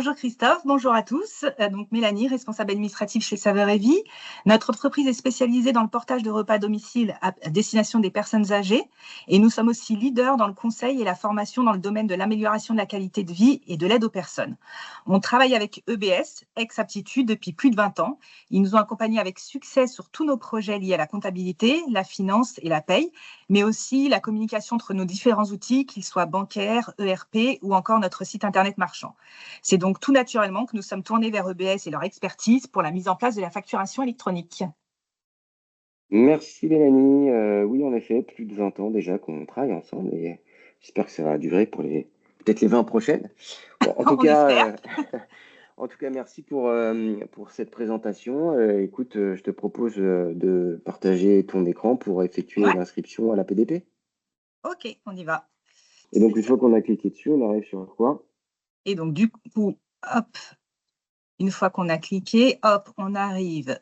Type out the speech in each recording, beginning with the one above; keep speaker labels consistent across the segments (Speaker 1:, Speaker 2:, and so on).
Speaker 1: Bonjour Christophe, bonjour à tous. Donc Mélanie, responsable administrative chez Saveur et Vie. Notre entreprise est spécialisée dans le portage de repas à domicile à destination des personnes âgées et nous sommes aussi leaders dans le conseil et la formation dans le domaine de l'amélioration de la qualité de vie et de l'aide aux personnes. On travaille avec EBS, ex-Aptitude, depuis plus de 20 ans. Ils nous ont accompagnés avec succès sur tous nos projets liés à la comptabilité, la finance et la paye, mais aussi la communication entre nos différents outils, qu'ils soient bancaires, ERP ou encore notre site internet marchand. C'est donc tout naturellement que nous sommes tournés vers EBS et leur expertise pour la mise en place de la facturation électronique.
Speaker 2: Merci Mélanie. Oui, en effet, plus de 20 ans déjà qu'on travaille ensemble et j'espère que ça va durer pour peut-être les 20 prochaines. Bon, en tout
Speaker 1: On
Speaker 2: cas,
Speaker 1: espère.
Speaker 2: en tout cas, merci pour cette présentation. Écoute, je te propose de partager ton écran pour effectuer
Speaker 1: Ouais,
Speaker 2: l'inscription à la PDP.
Speaker 1: ok, on y va.
Speaker 2: Et donc, une fois qu'on a cliqué dessus, on arrive sur quoi?
Speaker 1: Et donc, du coup, hop, une fois qu'on a cliqué, hop, on arrive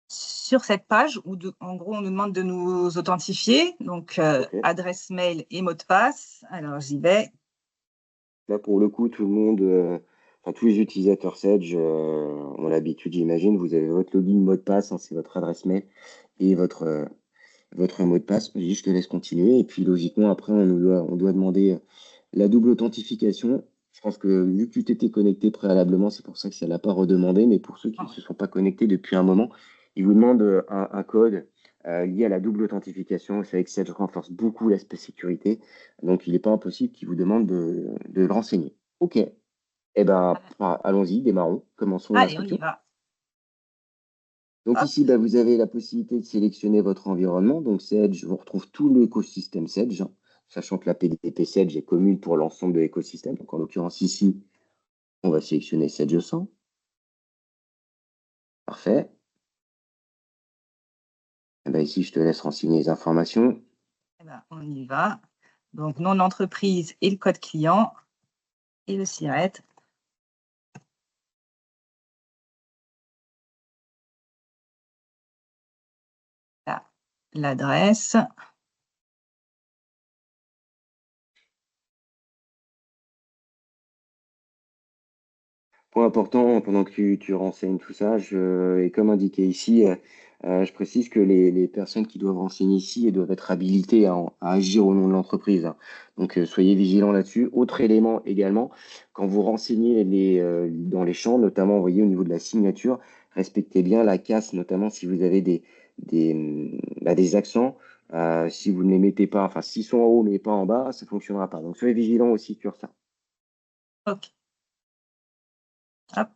Speaker 1: sur cette page où, en gros, on nous demande de nous authentifier. Donc,
Speaker 2: Ok.
Speaker 1: adresse mail et mot de passe. Alors, j'y vais.
Speaker 2: Là, pour le coup, tout le monde, enfin, tous les utilisateurs Sedge ont l'habitude, j'imagine. Vous avez votre login, mot de passe, hein, c'est votre adresse mail et votre mot de passe. Vas-y, je te laisse continuer. Et puis, logiquement, après, on doit demander la double authentification. Je pense que vu que tu t'étais connecté préalablement, c'est pour ça que ça ne l'a pas redemandé. Mais pour ceux qui ne se sont pas connectés depuis un moment, ils vous demandent un code lié à la double authentification. Vous savez que Sedge renforce beaucoup l'aspect sécurité. Donc, il n'est pas impossible qu'ils vous demandent de le renseigner. OK. Eh ben, allons-y, démarrons. Commençons
Speaker 1: Allez, on y
Speaker 2: l'inscription.
Speaker 1: va.
Speaker 2: Donc
Speaker 1: Hop,
Speaker 2: ici, bah, vous avez la possibilité de sélectionner votre environnement. Donc Sedge, on retrouve tout l'écosystème Sedge, hein, sachant que la PDP Sedge est commune pour l'ensemble de l'écosystème. Donc en l'occurrence ici, on va sélectionner Sedge 100. Parfait. Et ben, ici, je te laisse renseigner les informations.
Speaker 1: eh ben, on y va. Donc, nom d'entreprise et le code client et le SIRET. Là, l'adresse.
Speaker 2: Point important, pendant que tu renseignes tout ça, et comme indiqué ici, je précise que les personnes qui doivent renseigner ici elles doivent être habilitées à agir au nom de l'entreprise, hein. Donc, soyez vigilants là-dessus. Autre élément également, quand vous renseignez dans les champs, notamment, vous voyez, au niveau de la signature, respectez bien la casse, notamment si vous avez des accents. Si vous ne les mettez pas, enfin, s'ils sont en haut mais pas en bas, ça ne fonctionnera pas. Donc, soyez vigilants aussi sur ça.
Speaker 1: OK. Hop.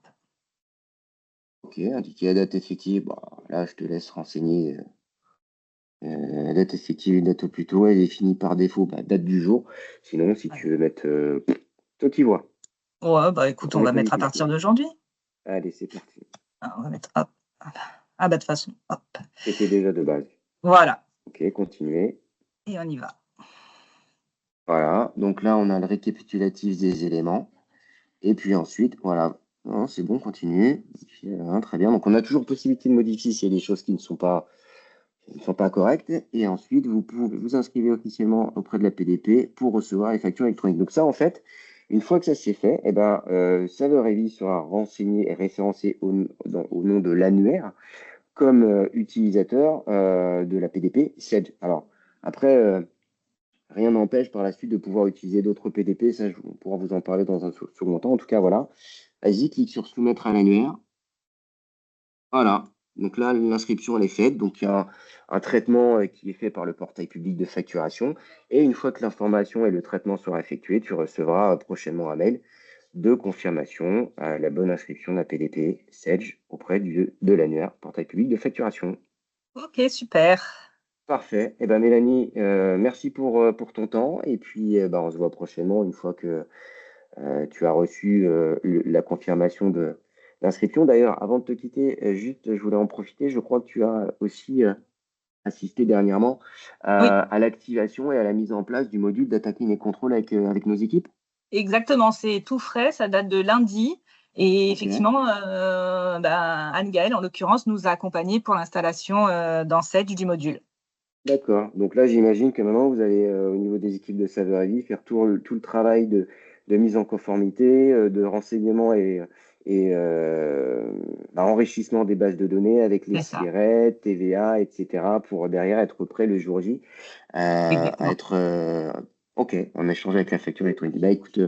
Speaker 2: Ok, indiquer la date effective. Bah, là, je te laisse renseigner la date effective et date au plus tôt. Elle est finie par défaut, bah, date du jour. Sinon, si tu veux mettre, toi qui vois.
Speaker 1: Ouais, bah écoute, on
Speaker 2: On n'est
Speaker 1: va
Speaker 2: pas
Speaker 1: mettre à
Speaker 2: difficile.
Speaker 1: partir d'aujourd'hui.
Speaker 2: Allez, c'est parti.
Speaker 1: Ah, on va mettre hop. Ah bah de toute façon, hop.
Speaker 2: C'était déjà de base.
Speaker 1: Voilà.
Speaker 2: Ok, continuez.
Speaker 1: Et on y va.
Speaker 2: Voilà. Donc là, on a le récapitulatif des éléments. Et puis ensuite, voilà. Non, c'est bon, continuez. Très bien. Donc, on a toujours possibilité de modifier s'il y a des choses qui ne sont pas correctes. Et ensuite, vous pouvez vous inscrivez officiellement auprès de la PDP pour recevoir les factures électroniques. Donc ça, en fait, une fois que ça c'est fait, eh ben, Saveur et Vie sera renseigné et référencé au nom de l'annuaire comme utilisateur de la PDP Sedge. Alors, après, rien n'empêche par la suite de pouvoir utiliser d'autres PDP. Ça, on pourra vous en parler dans un second temps. En tout cas, voilà. Vas-y, clique sur soumettre à l'annuaire. Voilà. Donc là, l'inscription, elle est faite. Donc, il y a un traitement qui est fait par le portail public de facturation. Et une fois que l'information et le traitement sera effectué, tu recevras prochainement un mail de confirmation à la bonne inscription de la PDP Sedge auprès de l'annuaire portail public de facturation.
Speaker 1: Ok, super.
Speaker 2: Parfait. Eh ben, Mélanie, merci pour ton temps. Et puis, ben, on se voit prochainement une fois que tu as reçu la confirmation de l'inscription. D'ailleurs, avant de te quitter, juste, je voulais en profiter. Je crois que tu as aussi assisté dernièrement
Speaker 1: Oui,
Speaker 2: à l'activation et à la mise en place du module Data Clean et Control avec nos équipes.
Speaker 1: exactement. C'est tout frais. Ça date de lundi. Et
Speaker 2: Ok,
Speaker 1: effectivement, Anne-Gaëlle, en l'occurrence, nous a accompagnés pour l'installation dans Sedge du module.
Speaker 2: d'accord. Donc là, j'imagine que maintenant, vous allez, au niveau des équipes de Saveur et Vie, faire tout le travail de mise en conformité, de renseignement et enrichissement des bases de données avec les
Speaker 1: C'est ça,
Speaker 2: cigarettes, TVA, etc., pour derrière être prêt le jour J à
Speaker 1: exactement.
Speaker 2: être OK, en échange avec la facture électronique. Bah, écoute,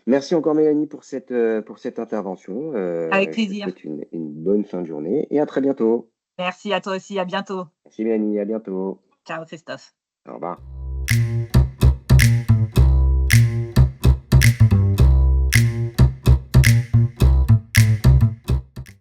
Speaker 2: merci encore Mélanie pour cette intervention.
Speaker 1: Avec
Speaker 2: Je te
Speaker 1: plaisir.
Speaker 2: souhaite une bonne fin de journée et à très bientôt.
Speaker 1: Merci à toi aussi, à bientôt.
Speaker 2: Merci Mélanie, à bientôt.
Speaker 1: Ciao Christophe.
Speaker 2: Au revoir.